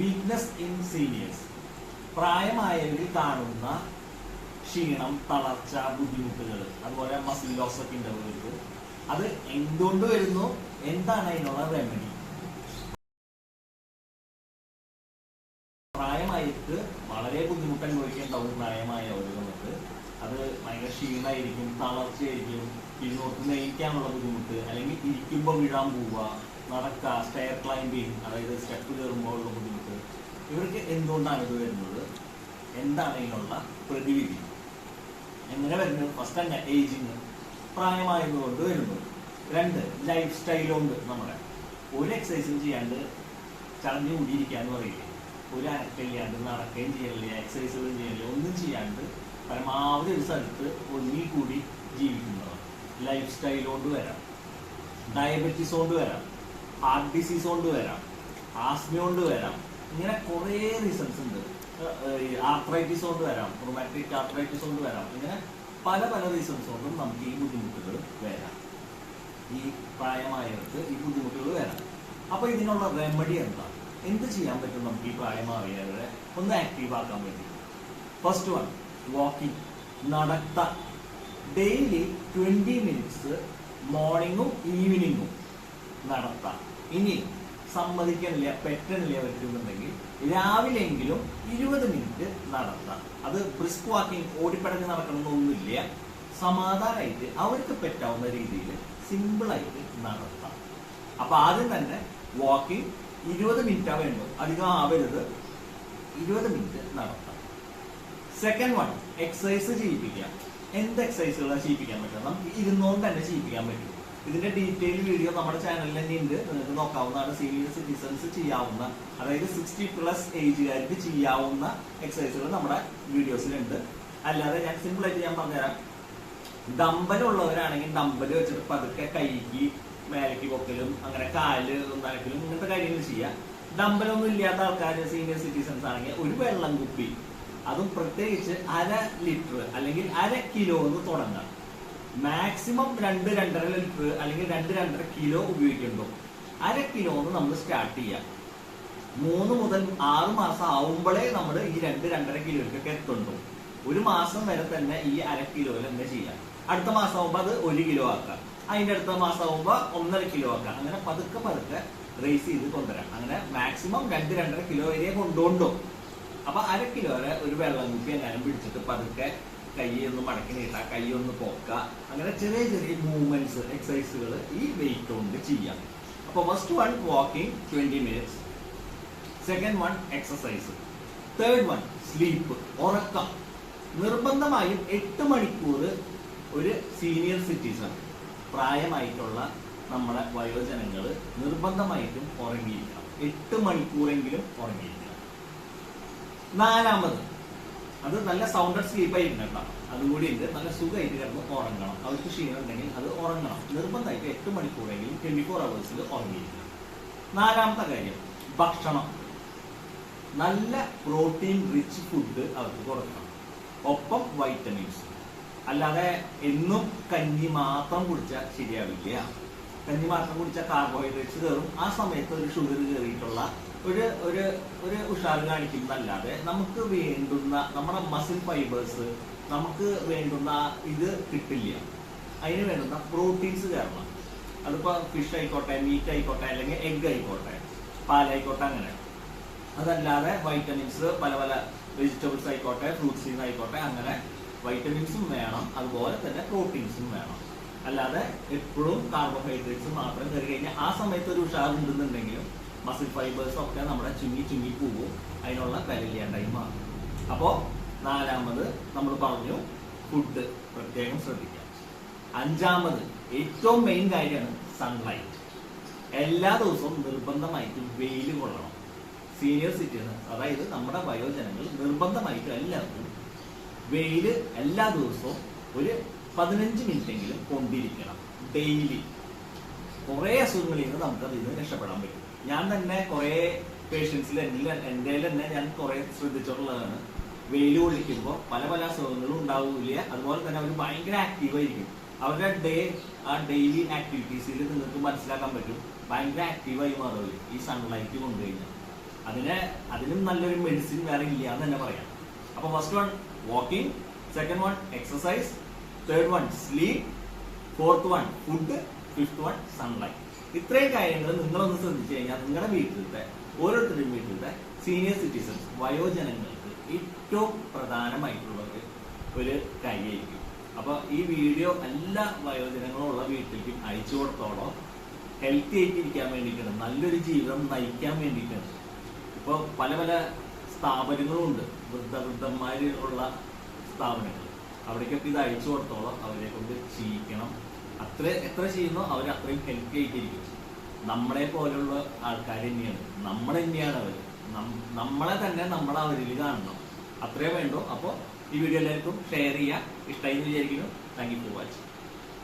Weakness in seniors. പ്രായമായവരിൽ കാണുന്ന ക്ഷീണം, തളർച്ച, ബുദ്ധിമുട്ടുകൾ, അതുപോലെ മസിൽ ലോസ് ഒക്കെ ഉണ്ടാവുക. അത് എന്തുകൊണ്ട് വരുന്നു, എന്താണ് അതിനുള്ള റെമഡി? പ്രായമായിട്ട് വളരെ ബുദ്ധിമുട്ട് അനുഭവിക്കേണ്ടാവും. പ്രായമായവർ നമുക്ക് അത് ഭയങ്കര ക്ഷീണമായിരിക്കും, തളർച്ചയായിരിക്കും, ഇരുന്നോട്ട് നയിക്കാനുള്ള ബുദ്ധിമുട്ട്, അല്ലെങ്കിൽ ഇരിക്കുമ്പോൾ വീഴാൻ പോവുക, നടക്കുക, സ്റ്റെയർ ക്ലൈംബിങ്, അതായത് സ്റ്റെപ്പ് കയറുമ്പോൾ ഉള്ള ബുദ്ധിമുട്ട്. ഇവർക്ക് എന്തുകൊണ്ടാണ് ഇത് വരുന്നത്? എന്താണ് ഇതിനുള്ള പ്രതിവിധി? എങ്ങനെ വരുന്നത്? ഫസ്റ്റ് തന്നെ ഏജിങ്, പ്രായമായതുകൊണ്ട് വരുന്നത്. 2, ലൈഫ് സ്റ്റൈൽ കൊണ്ട്. നമ്മുടെ ഒരു എക്സസൈസും ചെയ്യാണ്ട് ചടഞ്ഞു കൂടിയിരിക്കാന്ന് പറയില്ലേ, ഒരു അനക്കില്ലാണ്ട് നടക്കുകയും ചെയ്യലില്ല, എക്സസൈസുകളും ചെയ്യലില്ല, ഒന്നും ചെയ്യാണ്ട് പരമാവധി ഒരു സ്ഥലത്ത് ഒന്നിൽ കൂടി ജീവിക്കുന്നവർ. ലൈഫ് സ്റ്റൈൽ കൊണ്ട് വരാം, ഡയബറ്റീസ് കൊണ്ട് വരാം, ഹാർട്ട് ഡിസീസ് കൊണ്ട് വരാം, ആസ്മ കൊണ്ട് വരാം. ഇങ്ങനെ കുറേ റീസൺസ് ഉണ്ട്. ആർത്രൈറ്റിസ് കൊണ്ട് വരാം, റൊമാറ്റിക് ആർത്രൈറ്റിസ് കൊണ്ട് വരാം. ഇങ്ങനെ പല പല റീസൺസ് കൊണ്ടും നമുക്ക് ഈ ബുദ്ധിമുട്ടുകൾ വരാം. ഈ പ്രായമായവർക്ക് ഈ ബുദ്ധിമുട്ടുകൾ വരാം. അപ്പൊ ഇതിനുള്ള റെമഡി എന്താ? എന്ത് ചെയ്യാൻ പറ്റും നമുക്ക് ഈ പ്രായമായവരെ ഒന്ന് ആക്റ്റീവ് ആക്കാൻ വേണ്ടി? ഫസ്റ്റ് വൺ, വാക്കിംഗ്, നടത്ത. ഡെയിലി 20 മിനിറ്റ്സ് മോർണിംഗും ഈവനിങ്ങും നടത്താം. ഇനി സമ്മതിക്കണില്ല, പറ്റണില്ല പറ്റുന്നുണ്ടെങ്കിൽ രാവിലെങ്കിലും 20 മിനിറ്റ് നടത്താം. അത് ബ്രിസ്ക് വാക്കിംഗ്, ഓടിപ്പടഞ്ഞ് നടക്കണമെന്നൊന്നുമില്ല. സമാധാനമായിട്ട് അവർക്ക് പറ്റാവുന്ന രീതിയിൽ സിമ്പിളായിട്ട് നടത്താം. അപ്പൊ ആദ്യം തന്നെ വാക്കിംഗ് 20 മിനിറ്റാ വേണ്ടു, അധികം ആവരുത്. 20 മിനിറ്റ് നടത്താം. സെക്കൻഡ് വൺ, എക്സസൈസ് ചെയ്യിപ്പിക്കാം. എന്ത് എക്സസൈസുകളാണ് ചെയ്യിപ്പിക്കാൻ പറ്റുക? നമുക്ക് ഇരുന്നുകൊണ്ട് തന്നെ ചെയ്യിപ്പിക്കാൻ പറ്റും. ഇതിന്റെ ഡീറ്റെയിൽ വീഡിയോ നമ്മുടെ ചാനലിൽ തന്നെ ഉണ്ട്, നിങ്ങൾക്ക് നോക്കാവുന്നതാണ്. സീനിയർ സിറ്റിസൺസ് ചെയ്യാവുന്ന, അതായത് 60+ ഏജുകാർക്ക് ചെയ്യാവുന്ന എക്സസൈസുകൾ നമ്മുടെ വീഡിയോസിലുണ്ട്. അല്ലാതെ ഞാൻ സിമ്പിൾ ആയിട്ട് ഞാൻ പറഞ്ഞുതരാം. ഡമ്പൽ ഉള്ളവരാണെങ്കിൽ ഡമ്പൽ വെച്ചിട്ട് പതുക്കെ കൈക്ക് മേലേക്ക് പൊക്കലും, അങ്ങനെ കാല് നനക്കലും, ഇങ്ങനത്തെ കാര്യങ്ങൾ ചെയ്യാം. ഡമ്പലൊന്നും ഇല്ലാത്ത ആൾക്കാർ, സീനിയർ സിറ്റിസൺസ് ആണെങ്കിൽ ഒരു വെള്ളം കുപ്പി, അതും പ്രത്യേകിച്ച് 1/2 ലിറ്റർ അല്ലെങ്കിൽ 1/2 കിലോ എന്ന് തുടങ്ങാം. മാക്സിമം 2-2.5 ലിറ്റർ അല്ലെങ്കിൽ 2-2.5 കിലോ ഉപയോഗിക്കുന്നുണ്ടോ. 1/2 കിലോ എന്ന് നമ്മൾ സ്റ്റാർട്ട് ചെയ്യാം. 3 മുതൽ 6 മാസം ആവുമ്പോഴേ നമ്മൾ ഈ 2-2.5 കിലോയ്ക്കൊക്കെ എത്തുന്നുണ്ടോ. ഒരു മാസം വരെ തന്നെ ഈ 1/2 കിലോയിൽ എന്താ ചെയ്യാം. അടുത്ത മാസം ആവുമ്പോൾ അത് 1 കിലോ ആക്കാം. അതിന്റെ അടുത്ത മാസം ആവുമ്പോൾ 1.5 കിലോ ആക്കാം. അങ്ങനെ പതുക്കെ പതുക്കെ റേസ് ചെയ്ത് കൊണ്ടുവരാം. അങ്ങനെ മാക്സിമം 2-2.5 കിലോ വരെ കൊണ്ടുകൊണ്ടോ. അപ്പൊ 1/2 കിലോ വരെ ഒരു വെള്ളം കുപ്പി എങ്ങാനും പിടിച്ചിട്ട് പതുക്കെ കൈ ഒന്ന് മടക്കി നീട്ടാ, കൈ ഒന്ന് പോക്ക, അങ്ങനെ ചെറിയ ചെറിയ മൂവ്മെന്റ്സ്, എക്സസൈസുകൾ ഈ വെയിറ്റ് കൊണ്ട് ചെയ്യാം. അപ്പൊ first one walking 20 minutes. Second one exercise. Third one sleep, ഉറക്കം. നിർബന്ധമായും 8 മണിക്കൂർ ഒരു സീനിയർ സിറ്റിസൺ, പ്രായമായിട്ടുള്ള നമ്മുടെ വയോജനങ്ങൾ നിർബന്ധമായിട്ടും ഉറങ്ങിയിരിക്കണം. 8 മണിക്കൂറെങ്കിലും ഉറങ്ങിയിരിക്കണം. നാലാമത്, അത് നല്ല സൗണ്ടഡ് സ്ലീപ്പ് ആയിട്ടുണ്ടാവും, അതും കൂടി ഉണ്ട്. നല്ല സുഖമായിട്ട് കിടന്ന് ഉറങ്ങണം. അവർക്ക് ക്ഷീണം ഉണ്ടെങ്കിൽ അത് ഉറങ്ങണം. നിർബന്ധമായിട്ട് 8 മണിക്കൂറെങ്കിലും 24 hours ഉറങ്ങിയിരിക്കണം. നാലാമത്തെ കാര്യം, ഭക്ഷണം. നല്ല പ്രോട്ടീൻ റിച്ച് ഫുഡ് അവർക്ക് കൊടുക്കണം, ഒപ്പം വൈറ്റമിൻസ്. അല്ലാതെ എന്നും കഞ്ഞി മാത്രം കുടിച്ചാൽ ശരിയാവില്ല. കഞ്ഞി മാത്രം കുടിച്ചാൽ കാർബോഹൈഡ്രേറ്റ്സ് കയറും. ആ സമയത്ത് ഒരു ഷുഗർ കയറിയിട്ടുള്ള ഒരു ഒരു ഒരു ഉഷാറ് കാണിക്കുന്നതല്ലാതെ നമുക്ക് വേണ്ടുന്ന നമ്മുടെ മസിൽ ഫൈബേഴ്സ്, നമുക്ക് വേണ്ടുന്ന ഇത് കിട്ടില്ല. അതിന് വേണ്ടുന്ന പ്രോട്ടീൻസ് കയറണം. അതിപ്പോൾ ഫിഷ് ആയിക്കോട്ടെ, മീറ്റ് ആയിക്കോട്ടെ, അല്ലെങ്കിൽ എഗ് ആയിക്കോട്ടെ, പാലായിക്കോട്ടെ, അങ്ങനെ. അതല്ലാതെ വൈറ്റമിൻസ് പല പല വെജിറ്റബിൾസ് ആയിക്കോട്ടെ, ഫ്രൂട്ട്സിൽ നിന്നായിക്കോട്ടെ, അങ്ങനെ വൈറ്റമിൻസും വേണം, അതുപോലെ തന്നെ പ്രോട്ടീൻസും വേണം. അല്ലാതെ എപ്പോഴും കാർബോഹൈഡ്രേറ്റ്സ് മാത്രം കയറി കഴിഞ്ഞാൽ ആ സമയത്ത് ഒരു ഉഷാറുണ്ടെന്നുണ്ടെങ്കിലും മസിൽ ഫൈബേഴ്സ് ഒക്കെ നമ്മുടെ ചുങ്ങി പോകും. അതിനുള്ള വിലയില്ലാണ്ടായി മാറും. അപ്പോൾ നാലാമത് നമ്മൾ പറഞ്ഞു, ഫുഡ് പ്രത്യേകം ശ്രദ്ധിക്കാം. അഞ്ചാമത് ഏറ്റവും മെയിൻ കാര്യമാണ് സൺലൈറ്റ്. എല്ലാ ദിവസവും നിർബന്ധമായിട്ട് വെയിൽ കൊള്ളണം. സീനിയർ സിറ്റിസൺ, അതായത് നമ്മുടെ വയോജനങ്ങൾ നിർബന്ധമായിട്ട് എല്ലാവർക്കും വെയില് എല്ലാ ദിവസവും ഒരു 15 മിനിറ്റെങ്കിലും കൊണ്ടിരിക്കണം ഡെയിലി. കുറേ അസുഖങ്ങളിൽ നിന്ന് നമുക്ക് അതിൽ നിന്ന് രക്ഷപ്പെടാൻ പറ്റും. ഞാൻ തന്നെ കുറേ പേഷ്യൻസിൽ എൻ്റെ തന്നെ ഞാൻ കുറേ ശ്രദ്ധിച്ചിട്ടുള്ളതാണ്. വെയിൽ കൊള്ളിക്കുമ്പോൾ പല പല അസുഖങ്ങളും ഉണ്ടാവില്ല. അതുപോലെ തന്നെ അവർ ഭയങ്കര ആക്റ്റീവായിരിക്കും. അവരുടെ ആ ഡെയിലി ആക്ടിവിറ്റീസിൽ നിങ്ങൾക്ക് മനസ്സിലാക്കാൻ പറ്റും, ഭയങ്കര ആക്റ്റീവായി മാറും ഈ സൺലൈറ്റ് കൊണ്ടുകഴിഞ്ഞാൽ. അതിനും നല്ലൊരു മെഡിസിൻ വേറെ ഇല്ല എന്ന് തന്നെ പറയാം. അപ്പൊ first one walking, second one exercise, third one sleep, fourth one food, fifth one sunlight. ഇത്രയും കാര്യങ്ങൾ നിങ്ങളൊന്ന് ശ്രദ്ധിച്ചു കഴിഞ്ഞാൽ നിങ്ങളുടെ വീട്ടിലത്തെ ഓരോരുത്തരുടെയും വീട്ടിലത്തെ സീനിയർ സിറ്റിസൺസ് വയോജനങ്ങൾക്ക് ഏറ്റവും പ്രധാനമായിട്ടുള്ള ഒരു കാര്യമായിരിക്കും. അപ്പൊ ഈ വീഡിയോ എല്ലാ വയോജനങ്ങളും ഉള്ള വീട്ടിലേക്കും അയച്ചു കൊടുത്തോളോ. ഹെൽത്തി ആയിട്ടിരിക്കാൻ വേണ്ടിയിട്ടാണ്, നല്ലൊരു ജീവിതം നയിക്കാൻ വേണ്ടിയിട്ടാണ്. ഇപ്പോൾ പല പല സ്ഥാപനങ്ങളും ഉണ്ട്, വൃദ്ധന്മാരുള്ള സ്ഥാപനങ്ങൾ. അവിടേക്കൊക്കെ ഇത് അയച്ചു കൊടുത്തോളം അവരെ കൊണ്ട് ചെയ്യിക്കണം. എത്ര ചെയ്യുന്നോ അവർ അത്രയും ഹെൽത്തി ആയിട്ടിരിക്കും. നമ്മളെ പോലുള്ള ആൾക്കാർ തന്നെയാണ്, നമ്മൾ തന്നെയാണ് അവർ. നമ്മളെ തന്നെ നമ്മൾ അവരിൽ കാണണം, അത്രേ വേണ്ടോ. അപ്പോൾ ഈ വീഡിയോ എല്ലാവർക്കും ഷെയർ ചെയ്യുക. ഇഷ്ടമായി എന്ന് വിചാരിക്കുന്നു. Thank you for watching.